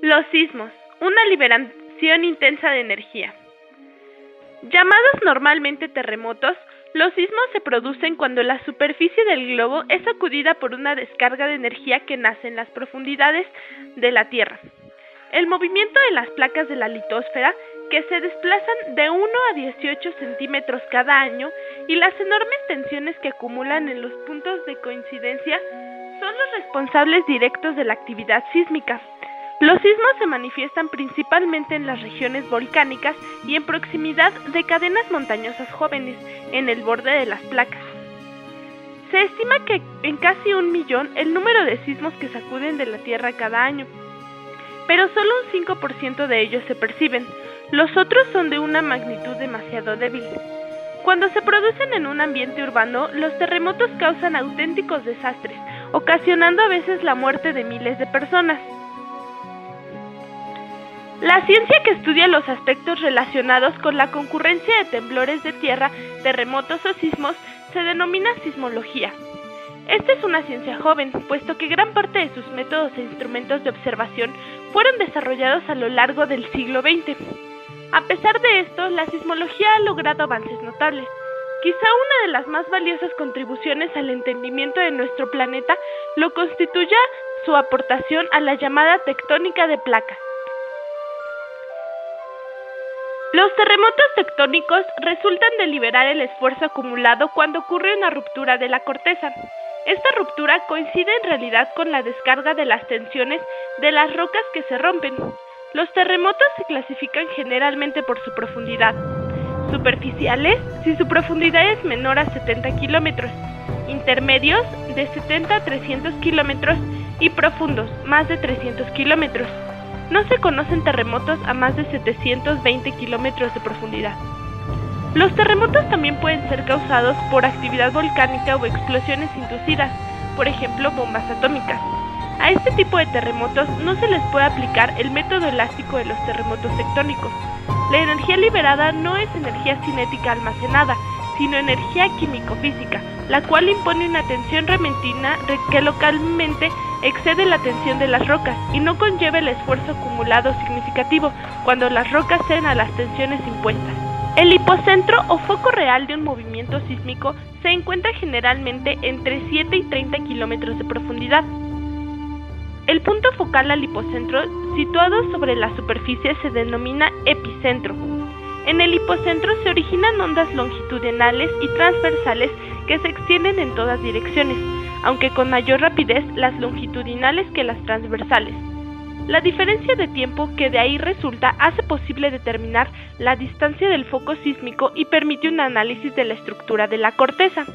Los sismos, una liberación intensa de energía. Llamados normalmente terremotos, los sismos se producen cuando la superficie del globo es sacudida por una descarga de energía que nace en las profundidades de la Tierra. El movimiento de las placas de la litosfera, que se desplazan de 1 a 18 centímetros cada año, y las enormes tensiones que acumulan en los puntos de coincidencia son los responsables directos de la actividad sísmica. Los sismos se manifiestan principalmente en las regiones volcánicas y en proximidad de cadenas montañosas jóvenes, en el borde de las placas. Se estima que en casi 1 millón el número de sismos que sacuden de la Tierra cada año, pero solo un 5% de ellos se perciben. Los otros son de una magnitud demasiado débil. Cuando se producen en un ambiente urbano, los terremotos causan auténticos desastres, ocasionando a veces la muerte de miles de personas. La ciencia que estudia los aspectos relacionados con la concurrencia de temblores de tierra, terremotos o sismos se denomina sismología. Esta es una ciencia joven, puesto que gran parte de sus métodos e instrumentos de observación fueron desarrollados a lo largo del siglo XX. A pesar de esto, la sismología ha logrado avances notables. Quizá una de las más valiosas contribuciones al entendimiento de nuestro planeta lo constituya su aportación a la llamada tectónica de placas. Los terremotos tectónicos resultan de liberar el esfuerzo acumulado cuando ocurre una ruptura de la corteza. Esta ruptura coincide en realidad con la descarga de las tensiones de las rocas que se rompen. Los terremotos se clasifican generalmente por su profundidad. Superficiales, si su profundidad es menor a 70 kilómetros, intermedios, de 70 a 300 kilómetros, y profundos, más de 300 kilómetros. No se conocen terremotos a más de 720 kilómetros de profundidad. Los terremotos también pueden ser causados por actividad volcánica o explosiones inducidas, por ejemplo, bombas atómicas. A este tipo de terremotos no se les puede aplicar el método elástico de los terremotos tectónicos. La energía liberada no es energía cinética almacenada, sino energía químico-física, la cual impone una tensión repentina que localmente excede la tensión de las rocas y no conlleva el esfuerzo acumulado significativo cuando las rocas ceden a las tensiones impuestas. El hipocentro o foco real de un movimiento sísmico se encuentra generalmente entre 7 y 30 kilómetros de profundidad. El punto focal al hipocentro, situado sobre la superficie, se denomina epicentro. En el hipocentro se originan ondas longitudinales y transversales que se extienden en todas direcciones, aunque con mayor rapidez las longitudinales que las transversales. La diferencia de tiempo que de ahí resulta hace posible determinar la distancia del foco sísmico y permite un análisis de la estructura de la corteza.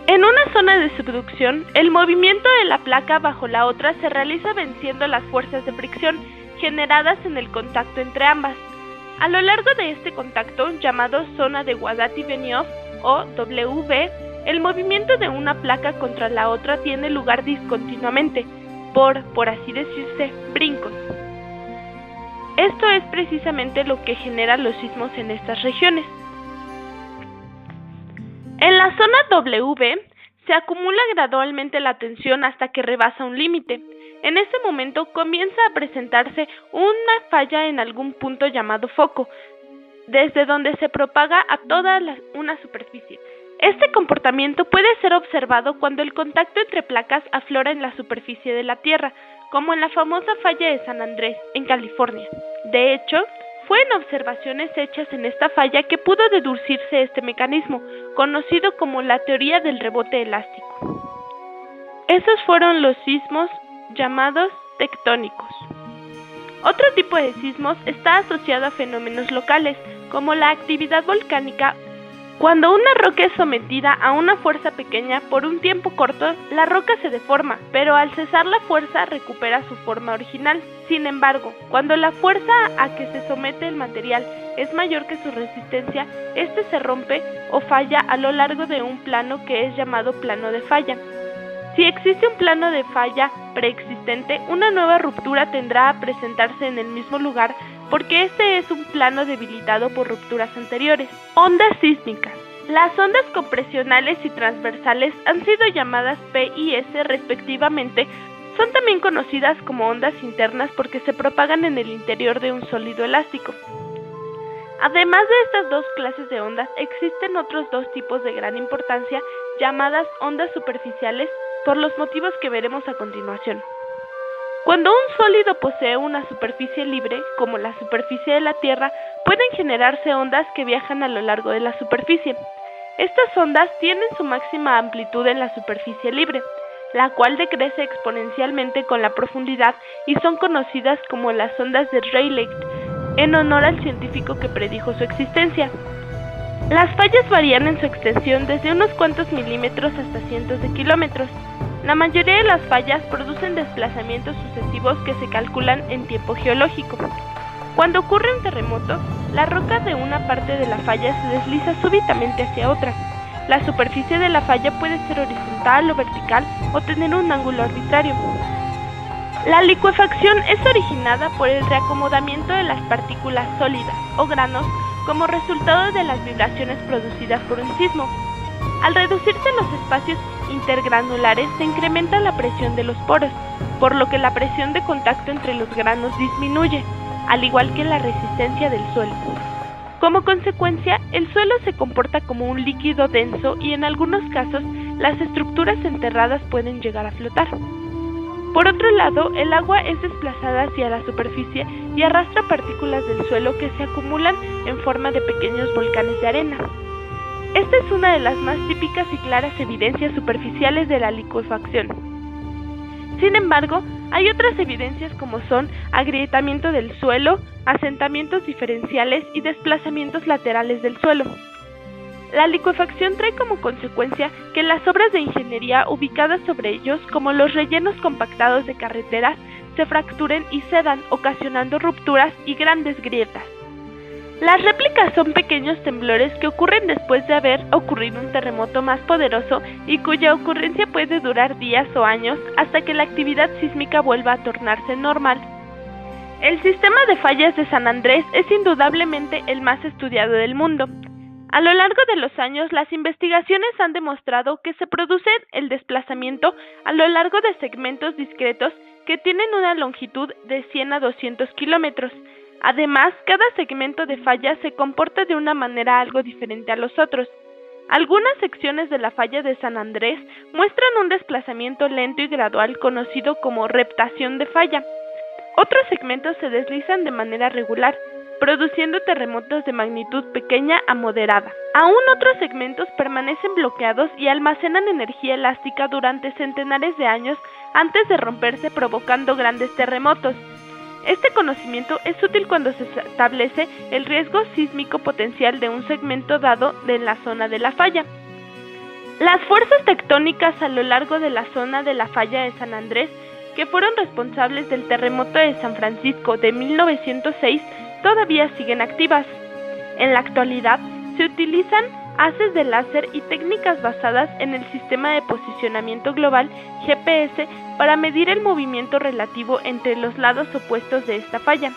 En una zona de subducción, el movimiento de la placa bajo la otra se realiza venciendo las fuerzas de fricción generadas en el contacto entre ambas. A lo largo de este contacto, llamado zona de Guadagnino o WV, el movimiento de una placa contra la otra tiene lugar discontinuamente, por así decirse, brincos. Esto es precisamente lo que genera los sismos en estas regiones. En la zona WV se acumula gradualmente la tensión hasta que rebasa un límite. En ese momento comienza a presentarse una falla en algún punto llamado foco, desde donde se propaga a toda una superficie. Este comportamiento puede ser observado cuando el contacto entre placas aflora en la superficie de la Tierra, como en la famosa falla de San Andrés, en California. De hecho, fue en observaciones hechas en esta falla que pudo deducirse este mecanismo, conocido como la teoría del rebote elástico. Esos fueron los sismos llamados tectónicos. Otro tipo de sismos está asociado a fenómenos locales, como la actividad volcánica. Cuando una roca es sometida a una fuerza pequeña por un tiempo corto, la roca se deforma, pero al cesar la fuerza recupera su forma original. Sin embargo, cuando la fuerza a que se somete el material es mayor que su resistencia, este se rompe o falla a lo largo de un plano que es llamado plano de falla. Si existe un plano de falla preexistente, una nueva ruptura tendrá a presentarse en el mismo lugar porque este es un plano debilitado por rupturas anteriores. Ondas sísmicas. Las ondas compresionales y transversales han sido llamadas P y S respectivamente Son también conocidas como ondas internas porque se propagan en el interior de un sólido elástico. Además de estas dos clases de ondas, existen otros dos tipos de gran importancia llamadas ondas superficiales por los motivos que veremos a continuación. Cuando un sólido posee una superficie libre, como la superficie de la Tierra, pueden generarse ondas que viajan a lo largo de la superficie. Estas ondas tienen su máxima amplitud en la superficie libre, la cual decrece exponencialmente con la profundidad y son conocidas como las ondas de Rayleigh, en honor al científico que predijo su existencia. Las fallas varían en su extensión desde unos cuantos milímetros hasta cientos de kilómetros. La mayoría de las fallas producen desplazamientos sucesivos que se calculan en tiempo geológico. Cuando ocurre un terremoto, la roca de una parte de la falla se desliza súbitamente hacia otra. La superficie de la falla puede ser horizontal o vertical o tener un ángulo arbitrario. La licuefacción es originada por el reacomodamiento de las partículas sólidas o granos como resultado de las vibraciones producidas por un sismo. Al reducirse los espacios intergranulares se incrementa la presión de los poros, por lo que la presión de contacto entre los granos disminuye, al igual que la resistencia del suelo. Como consecuencia, el suelo se comporta como un líquido denso y en algunos casos las estructuras enterradas pueden llegar a flotar. Por otro lado, el agua es desplazada hacia la superficie y arrastra partículas del suelo que se acumulan en forma de pequeños volcanes de arena. Esta es una de las más típicas y claras evidencias superficiales de la licuefacción. Sin embargo, hay otras evidencias como son agrietamiento del suelo, asentamientos diferenciales y desplazamientos laterales del suelo. La licuefacción trae como consecuencia que las obras de ingeniería ubicadas sobre ellos, como los rellenos compactados de carreteras, se fracturen y cedan, ocasionando rupturas y grandes grietas. Las réplicas son pequeños temblores que ocurren después de haber ocurrido un terremoto más poderoso y cuya ocurrencia puede durar días o años hasta que la actividad sísmica vuelva a tornarse normal. El sistema de fallas de San Andrés es indudablemente el más estudiado del mundo. A lo largo de los años, las investigaciones han demostrado que se produce el desplazamiento a lo largo de segmentos discretos que tienen una longitud de 100 a 200 kilómetros. Además, cada segmento de falla se comporta de una manera algo diferente a los otros. Algunas secciones de la falla de San Andrés muestran un desplazamiento lento y gradual conocido como reptación de falla. Otros segmentos se deslizan de manera regular, produciendo terremotos de magnitud pequeña a moderada. Aún otros segmentos permanecen bloqueados y almacenan energía elástica durante centenares de años antes de romperse, provocando grandes terremotos. Este conocimiento es útil cuando se establece el riesgo sísmico potencial de un segmento dado en la zona de la falla. Las fuerzas tectónicas a lo largo de la zona de la falla de San Andrés, que fueron responsables del terremoto de San Francisco de 1906, todavía siguen activas. En la actualidad, se utilizan haces de láser y técnicas basadas en el sistema de posicionamiento global GPS para medir el movimiento relativo entre los lados opuestos de esta falla.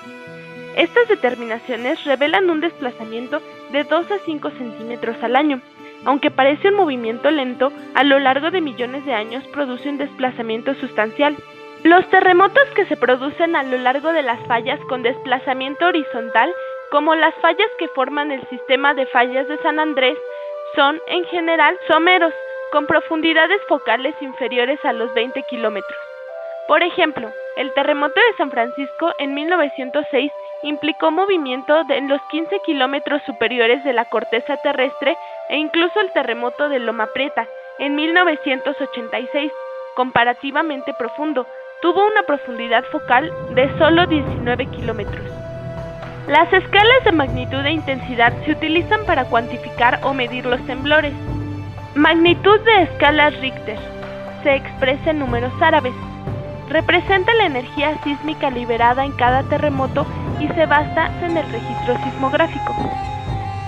Estas determinaciones revelan un desplazamiento de 2 a 5 centímetros al año. Aunque parece un movimiento lento, a lo largo de millones de años produce un desplazamiento sustancial. Los terremotos que se producen a lo largo de las fallas con desplazamiento horizontal, como las fallas que forman el sistema de fallas de San Andrés, son, en general, someros, con profundidades focales inferiores a los 20 kilómetros. Por ejemplo, el terremoto de San Francisco en 1906 implicó movimiento en los 15 kilómetros superiores de la corteza terrestre e incluso el terremoto de Loma Prieta en 1986, comparativamente profundo, tuvo una profundidad focal de solo 19 kilómetros. Las escalas de magnitud e intensidad se utilizan para cuantificar o medir los temblores. Magnitud de escala Richter se expresa en números árabes. Representa la energía sísmica liberada en cada terremoto y se basa en el registro sismográfico.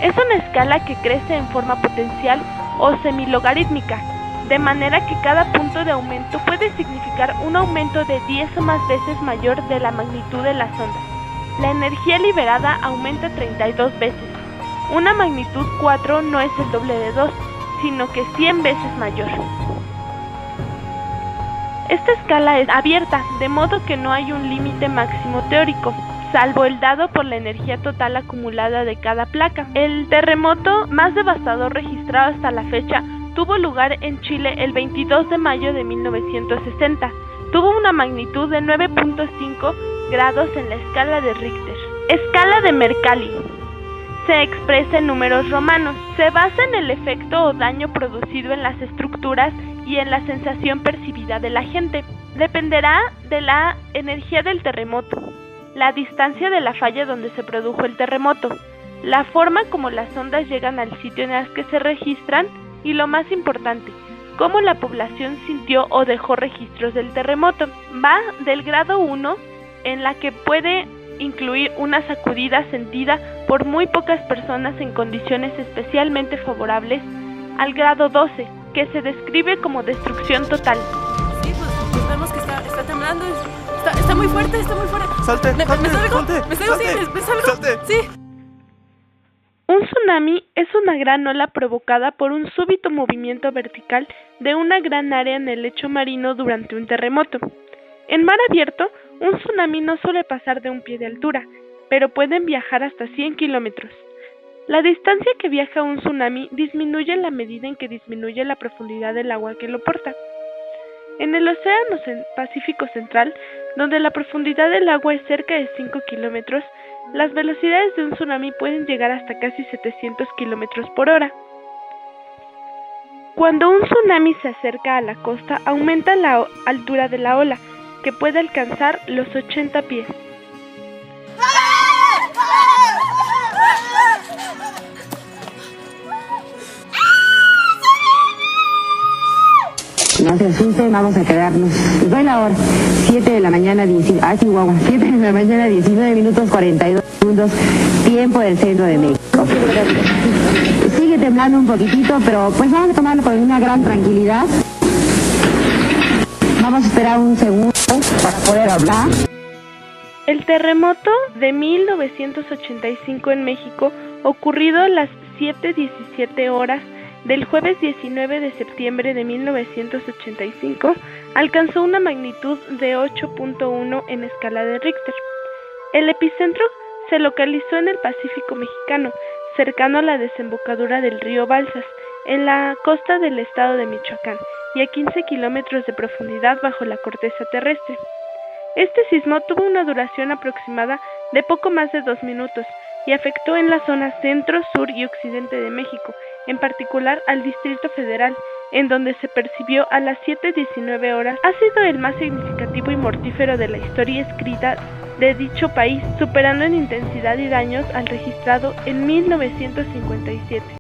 Es una escala que crece en forma potencial o semilogarítmica, de manera que cada punto de aumento puede significar un aumento de 10 o más veces mayor de la magnitud de las ondas. La energía liberada aumenta 32 veces. Una magnitud 4 no es el doble de 2, sino que 100 veces mayor. Esta escala es abierta, de modo que no hay un límite máximo teórico, salvo el dado por la energía total acumulada de cada placa. El terremoto más devastador registrado hasta la fecha tuvo lugar en Chile el 22 de mayo de 1960. Tuvo una magnitud de 9.5 grados en la escala de Richter. Escala de Mercalli. Se expresa en números romanos. Se basa en el efecto o daño producido en las estructuras y en la sensación percibida de la gente. Dependerá de la energía del terremoto, la distancia de la falla donde se produjo el terremoto, la forma como las ondas llegan al sitio en el que se registran y, lo más importante, cómo la población sintió o dejó registros del terremoto. Va del grado 1, en la que puede incluir una sacudida sentida por muy pocas personas en condiciones especialmente favorables, al grado 12, que se describe como destrucción total. Sí, pues vemos que está temblando, está muy fuerte, Salte, ¿Me salgo? Sí. Un tsunami es una gran ola provocada por un súbito movimiento vertical de una gran área en el lecho marino durante un terremoto. En mar abierto, un tsunami no suele pasar de un pie de altura, pero pueden viajar hasta 100 kilómetros. La distancia que viaja un tsunami disminuye en la medida en que disminuye la profundidad del agua que lo porta. En el Océano Pacífico Central, donde la profundidad del agua es cerca de 5 kilómetros, las velocidades de un tsunami pueden llegar hasta casi 700 kilómetros por hora. Cuando un tsunami se acerca a la costa, aumenta la altura de la ola, que puede alcanzar los 80 pies. No se asusten, vamos a quedarnos. Les doy la hora. 7 de la mañana, 7 de la mañana, 19 minutos 42 segundos, tiempo del centro de México. Sigue temblando un poquitito, pero pues vamos a tomarlo con una gran tranquilidad. Vamos a esperar un segundo para poder hablar. El terremoto de 1985 en México, ocurrido a las 7:17 horas del jueves 19 de septiembre de 1985, alcanzó una magnitud de 8.1 en escala de Richter. El epicentro se localizó en el Pacífico mexicano, cercano a la desembocadura del río Balsas, en la costa del estado de Michoacán, y a 15 kilómetros de profundidad bajo la corteza terrestre. Este sismo tuvo una duración aproximada de poco más de 2 minutos y afectó en la zona centro, sur y occidente de México, en particular al Distrito Federal, en donde se percibió a las 7:19 horas. Ha sido el más significativo y mortífero de la historia escrita de dicho país, superando en intensidad y daños al registrado en 1957.